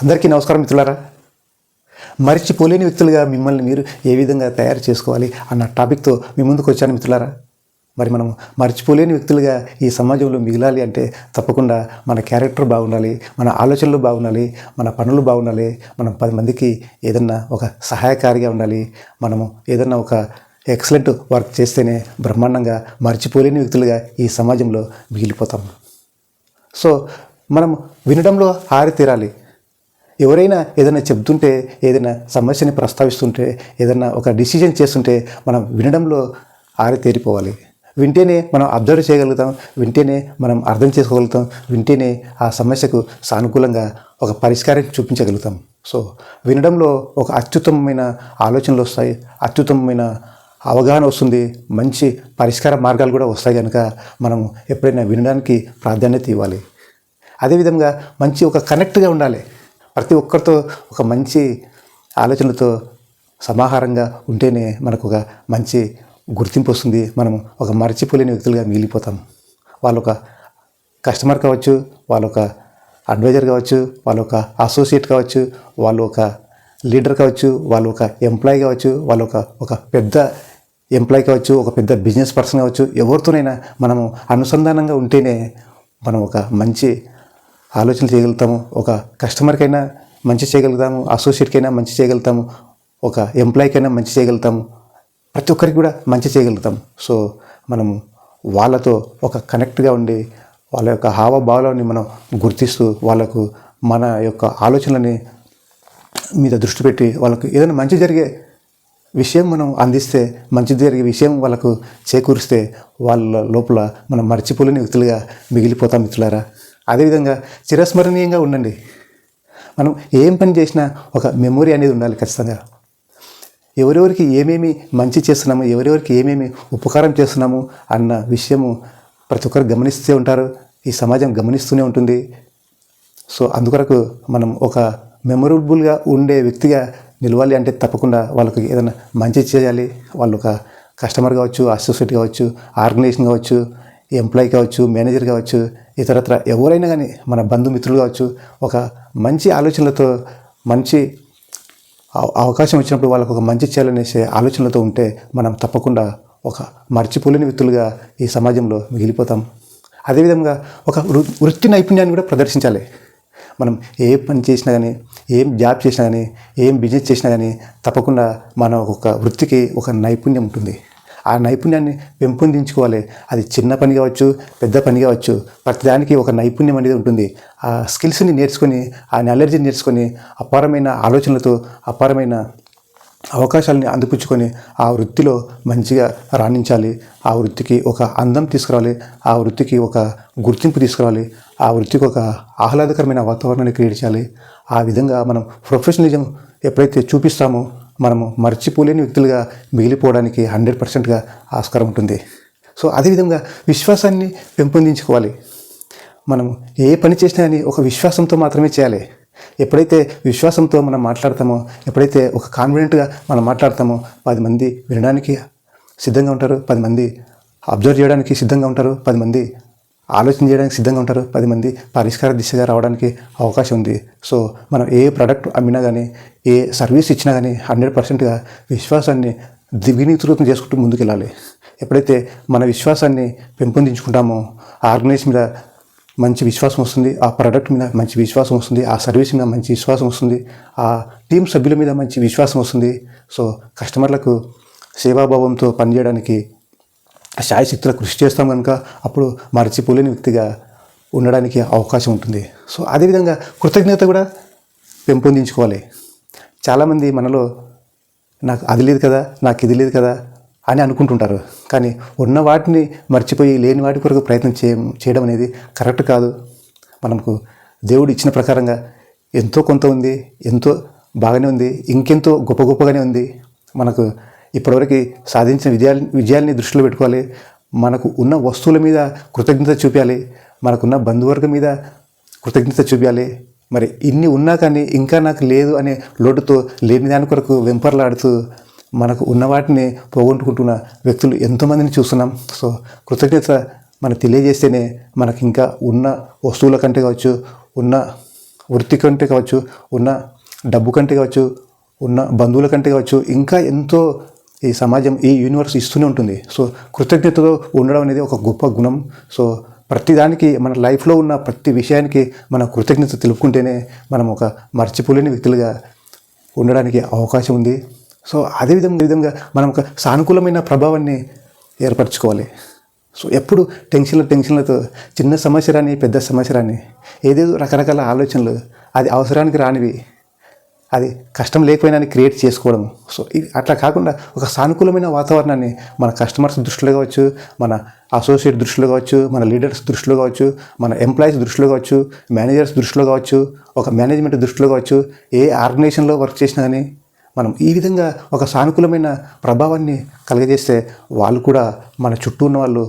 అందరికీ నమస్కారం మిత్రులారా. మరిచిపోలేని వ్యక్తులుగా మిమ్మల్ని మీరు ఏ విధంగా తయారు చేసుకోవాలి అన్న టాపిక్తో మీ ముందుకు వచ్చాను మిత్రులారా. మరి మనం మర్చిపోలేని వ్యక్తులుగా ఈ సమాజంలో మిగిలాలి అంటే తప్పకుండా మన క్యారెక్టర్ బాగుండాలి, మన ఆలోచనలు బాగుండాలి, మన పనులు బాగుండాలి, మనం 10 మందికి ఏదన్నా ఒక సహాయకారిగా ఉండాలి, మనము ఏదన్నా ఒక ఎక్సలెంట్ వర్క్ చేస్తేనే బ్రహ్మాండంగా మర్చిపోలేని వ్యక్తులుగా ఈ సమాజంలో మిగిలిపోతాం. సో మనం వినడంలో ఆరితేరాలి. ఎవరైనా ఏదైనా చెప్తుంటే, ఏదైనా సమస్యని ప్రస్తావిస్తుంటే, ఏదైనా ఒక డిసిజన్ చేస్తుంటే మనం వినడంలో ఆరితేరిపోవాలి. వింటేనే మనం అబ్జర్వ్ చేయగలుగుతాం, వింటేనే మనం అర్థం చేసుకోగలుగుతాం, వింటేనే ఆ సమస్యకు సానుకూలంగా ఒక పరిష్కారం చూపించగలుగుతాం. సో వినడంలో ఒక అత్యుత్తమమైన ఆలోచనలు వస్తాయి, అత్యుత్తమమైన అవగాహన వస్తుంది, మంచి పరిష్కార మార్గాలు కూడా వస్తాయి. కనుక మనం ఎప్పుడైనా వినడానికి ప్రాధాన్యత ఇవ్వాలి. అదేవిధంగా మంచి ఒక కనెక్ట్గా ఉండాలి. ప్రతి ఒక్కరితో ఒక మంచి ఆలోచనలతో సమాహారంగా ఉంటేనే మనకు ఒక మంచి గుర్తింపు వస్తుంది. మనం ఒక మర్చిపోలేని వ్యక్తులుగా మిగిలిపోతాం. వాళ్ళొక కస్టమర్ కావచ్చు, వాళ్ళొక అడ్వైజర్ కావచ్చు, వాళ్ళొక అసోసియేట్ కావచ్చు, వాళ్ళు ఒక లీడర్ కావచ్చు, వాళ్ళు ఒక ఎంప్లాయీ కావచ్చు, వాళ్ళు ఒక పెద్ద ఎంప్లాయీ కావచ్చు, ఒక పెద్ద బిజినెస్ పర్సన్ కావచ్చు. ఎవరితోనైనా మనము అనుసంధానంగా ఉంటేనే మనం ఒక మంచి ఆలోచన చేయగలుగుతాము. ఒక కస్టమర్కైనా మంచి చేయగలుగుతాము, అసోసియేట్కైనా మంచి చేయగలుగుతాము, ఒక ఎంప్లాయీకైనా మంచి చేయగలుగుతాము, ప్రతి ఒక్కరికి కూడా మంచి చేయగలుగుతాం. సో మనము వాళ్ళతో ఒక కనెక్ట్గా ఉండి వాళ్ళ యొక్క హావభావాలని మనం గుర్తిస్తూ వాళ్ళకు మన యొక్క ఆలోచనలని మీద దృష్టి పెట్టి వాళ్ళకు ఏదైనా మంచి జరిగే విషయం మనం అందిస్తే, మంచి జరిగే విషయం వాళ్ళకు చేకూరిస్తే వాళ్ళ లోపల మనం మర్చిపోలేని వ్యక్తులుగా మిగిలిపోతాం మిత్రులారా. అదేవిధంగా చిరస్మరణీయంగా ఉండండి. మనం ఏం పని చేసినా ఒక మెమొరీ అనేది ఉండాలి ఖచ్చితంగా. ఎవరెవరికి ఏమేమి మంచి చేస్తున్నాము, ఎవరెవరికి ఏమేమి ఉపకారం చేస్తున్నాము అన్న విషయము ప్రతి ఒక్కరు గమనిస్తూ ఉంటారు, ఈ సమాజం గమనిస్తూనే ఉంటుంది. సో అందుకొరకు మనం ఒక మెమొరబుల్గా ఉండే వ్యక్తిగా నిలవాలి అంటే తప్పకుండా వాళ్ళకి ఏదైనా మంచి చేయాలి. వాళ్ళు ఒక కస్టమర్ కావచ్చు, అసోసియేట్ కావచ్చు, ఆర్గనైజేషన్ కావచ్చు, ఎంప్లాయీ కావచ్చు, మేనేజర్ కావచ్చు, ఇతరత్ర ఎవరైనా కానీ మన బంధుమిత్రులు కావచ్చు, ఒక మంచి ఆలోచనలతో మంచి అవకాశం వచ్చినప్పుడు వాళ్ళకు ఒక మంచి చేయాలనేసే ఆలోచనలతో ఉంటే మనం తప్పకుండా ఒక మర్చిపోలేని వ్యక్తులుగా ఈ సమాజంలో మిగిలిపోతాం. అదేవిధంగా ఒక వృత్తి నైపుణ్యాన్ని కూడా ప్రదర్శించాలి. మనం ఏ పని చేసినా కానీ, ఏం జాబ్ చేసినా కానీ, ఏం బిజినెస్ చేసినా కానీ తప్పకుండా మన ఒక వృత్తికి ఒక నైపుణ్యం ఉంటుంది. ఆ నైపుణ్యాన్ని పెంపొందించుకోవాలి. అది చిన్న పని కావచ్చు, పెద్ద పని కావచ్చు, ప్రతిదానికి ఒక నైపుణ్యం అనేది ఉంటుంది. ఆ స్కిల్స్ని నేర్చుకొని, ఆ నాలెడ్జ్ని నేర్చుకొని, అపారమైన ఆలోచనలతో అపారమైన అవకాశాలని అందిపుచ్చుకొని ఆ వృత్తిలో మంచిగా రాణించాలి. ఆ వృత్తికి ఒక అందం తీసుకురావాలి, ఆ వృత్తికి ఒక గుర్తింపు తీసుకురావాలి, ఆ వృత్తికి ఒక ఆహ్లాదకరమైన వాతావరణాన్ని క్రియేట్ చేయాలి. ఆ విధంగా మనం ప్రొఫెషనలిజం ఎప్పుడైతే చూపిస్తామో మనము మర్చిపోలేని వ్యక్తులుగా మిగిలిపోవడానికి 100%గా ఆస్కారం ఉంటుంది. సో అదేవిధంగా విశ్వాసాన్ని పెంపొందించుకోవాలి. మనము ఏ పని చేసినా కానీ ఒక విశ్వాసంతో మాత్రమే చేయాలి. ఎప్పుడైతే విశ్వాసంతో మనం మాట్లాడతామో, ఎప్పుడైతే ఒక కాన్ఫిడెంట్గా మనం మాట్లాడతామో 10 మంది వినడానికి సిద్ధంగా ఉంటారు, 10 మంది అబ్జర్వ్ చేయడానికి సిద్ధంగా ఉంటారు, 10 మంది ఆలోచన చేయడానికి సిద్ధంగా ఉంటారు, 10 మంది పరిష్కార దిశగా రావడానికి అవకాశం ఉంది. సో మనం ఏ ప్రోడక్ట్ అమ్మినా కానీ, ఏ సర్వీస్ ఇచ్చినా కానీ 100%గా విశ్వాసాన్ని ద్విగుణీకృతం చేసుకుంటూ ముందుకెళ్ళాలి. ఎప్పుడైతే మన విశ్వాసాన్ని పెంపొందించుకుంటామో ఆర్గనైజేషన్ మీద మంచి విశ్వాసం వస్తుంది, ఆ ప్రోడక్ట్ మీద మంచి విశ్వాసం వస్తుంది, ఆ సర్వీస్ మీద మంచి విశ్వాసం వస్తుంది, ఆ టీం సభ్యుల మీద మంచి విశ్వాసం వస్తుంది. సో కస్టమర్లకు సేవాభావంతో పనిచేయడానికి శాయశక్తుల కృషి చేస్తాం కనుక అప్పుడు మర్చిపోలేని వ్యక్తిగా ఉండడానికి అవకాశం ఉంటుంది. సో అదేవిధంగా కృతజ్ఞత కూడా పెంపొందించుకోవాలి. చాలామంది మనలో నాకు అది లేదు కదా, నాకు ఇది లేదు కదా అని అనుకుంటుంటారు. కానీ ఉన్న వాటిని మర్చిపోయి లేని వాటి కొరకు ప్రయత్నం చేయడం అనేది కరెక్ట్ కాదు. మనకు దేవుడు ఇచ్చిన ప్రకారంగా ఎంతో కొంత ఉంది, ఎంతో బాగానే ఉంది, ఇంకెంతో గొప్పగానే ఉంది. మనకు ఇప్పటివరకు సాధించిన విజయాల్ని దృష్టిలో పెట్టుకోవాలి. మనకు ఉన్న వస్తువుల మీద కృతజ్ఞత చూపించాలి, మనకున్న బంధువర్గం మీద కృతజ్ఞత చూపించాలి. మరి ఇన్ని ఉన్నా కానీ ఇంకా నాకు లేదు అనే లోటుతో లేని దాని కొరకు వెంపర్లాడుతూ మనకు ఉన్న వాటిని పోగొట్టుకుంటున్న వ్యక్తులు ఎంతోమందిని చూస్తున్నాం. సో కృతజ్ఞత మనకు తెలియజేస్తేనే మనకి ఇంకా ఉన్న వస్తువుల కంటే కావచ్చు, ఉన్న వృత్తి కంటే కావచ్చు, ఉన్న డబ్బు కంటే కావచ్చు, ఉన్న బంధువుల కంటే కావచ్చు, ఇంకా ఎంతో ఈ సమాజం, ఈ యూనివర్స్ ఇస్తూనే ఉంటుంది. సో కృతజ్ఞతతో ఉండడం అనేది ఒక గొప్ప గుణం. సో ప్రతిదానికి, మన లైఫ్లో ఉన్న ప్రతి విషయానికి మన కృతజ్ఞత తెలుపుకుంటేనే మనం ఒక మర్చిపోలేని వ్యక్తులుగా ఉండడానికి అవకాశం ఉంది. సో అదేవిధంగా మనం ఒక సానుకూలమైన ప్రభావాన్ని ఏర్పరచుకోవాలి. సో ఎప్పుడు టెన్షన్లతో చిన్న సమస్య రాని, పెద్ద సమస్య రాని, ఏదేదో రకరకాల ఆలోచనలు, అది అవసరానికి రానివి, అది కష్టం లేకపోయినా క్రియేట్ చేసుకోవడం. సో ఇది అట్లా కాకుండా ఒక సానుకూలమైన వాతావరణాన్ని మన కస్టమర్స్ దృష్టిలో కావచ్చు, మన అసోసియేట్ దృష్టిలో కావచ్చు, మన లీడర్స్ దృష్టిలో కావచ్చు, మన ఎంప్లాయీస్ దృష్టిలో కావచ్చు, మేనేజర్స్ దృష్టిలో కావచ్చు, ఒక మేనేజ్మెంట్ దృష్టిలో కావచ్చు, ఏ ఆర్గనైజేషన్లో వర్క్ చేసినా కానీ మనం ఈ విధంగా ఒక సానుకూలమైన ప్రభావాన్ని కలుగజేస్తే వాళ్ళు కూడా, మన చుట్టూ ఉన్న వాళ్ళు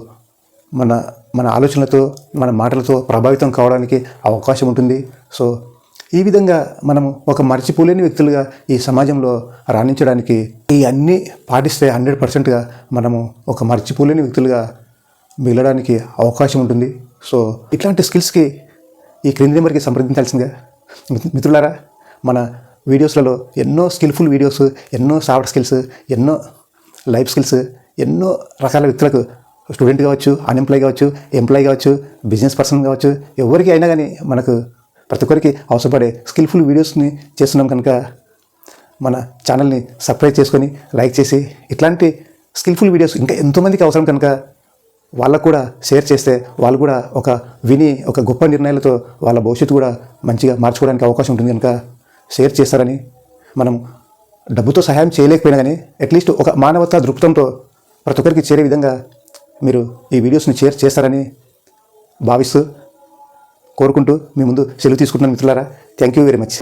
మన ఆలోచనలతో, మన మాటలతో ప్రభావితం కావడానికి అవకాశం ఉంటుంది. సో ఈ విధంగా మనము ఒక మర్చిపోలేని వ్యక్తులుగా ఈ సమాజంలో రాణించడానికి ఈ అన్నీ పాటిస్తే 100%గా మనము ఒక మర్చిపోలేని వ్యక్తులుగా మిగలడానికి అవకాశం ఉంటుంది. సో ఇట్లాంటి స్కిల్స్కి ఈ క్రింది నెంబర్కి సంప్రదించాల్సిందిగా. మిత్రులారా, మన వీడియోస్లలో ఎన్నో స్కిల్ఫుల్ వీడియోస్, ఎన్నో సాఫ్ట్ స్కిల్స్, ఎన్నో లైఫ్ స్కిల్స్, ఎన్నో రకాల వ్యక్తులకు, స్టూడెంట్ కావచ్చు, అన్ఎంప్లాయ్ కావచ్చు, ఎంప్లాయ్ కావచ్చు, బిజినెస్ పర్సన్ కావచ్చు, ఎవరికి అయినా కానీ మనకు ప్రతి ఒక్కరికి అవసరపడే స్కిల్ఫుల్ వీడియోస్ని చేస్తున్నాం కనుక మన ఛానల్ని సబ్స్క్రైబ్ చేసుకొని లైక్ చేసి, ఇట్లాంటి స్కిల్ఫుల్ వీడియోస్ ఇంకా ఎంతోమందికి అవసరం కనుక వాళ్ళకు కూడా షేర్ చేస్తే వాళ్ళు కూడా ఒక గొప్ప నిర్ణయాలతో వాళ్ళ భవిష్యత్తు కూడా మంచిగా మార్చుకోవడానికి అవకాశం ఉంటుంది కనుక షేర్ చేస్తారని, మనం డబ్బుతో సహాయం చేయలేకపోయినా కానీ అట్లీస్ట్ ఒక మానవతా దృక్పథంతో ప్రతి ఒక్కరికి చేరే విధంగా మీరు ఈ వీడియోస్ని షేర్ చేస్తారని భావిస్తూ, కోరుకుంటూ మీ ముందు సెలవు తీసుకుంటున్నాను మిత్రులారా. Thank you very much.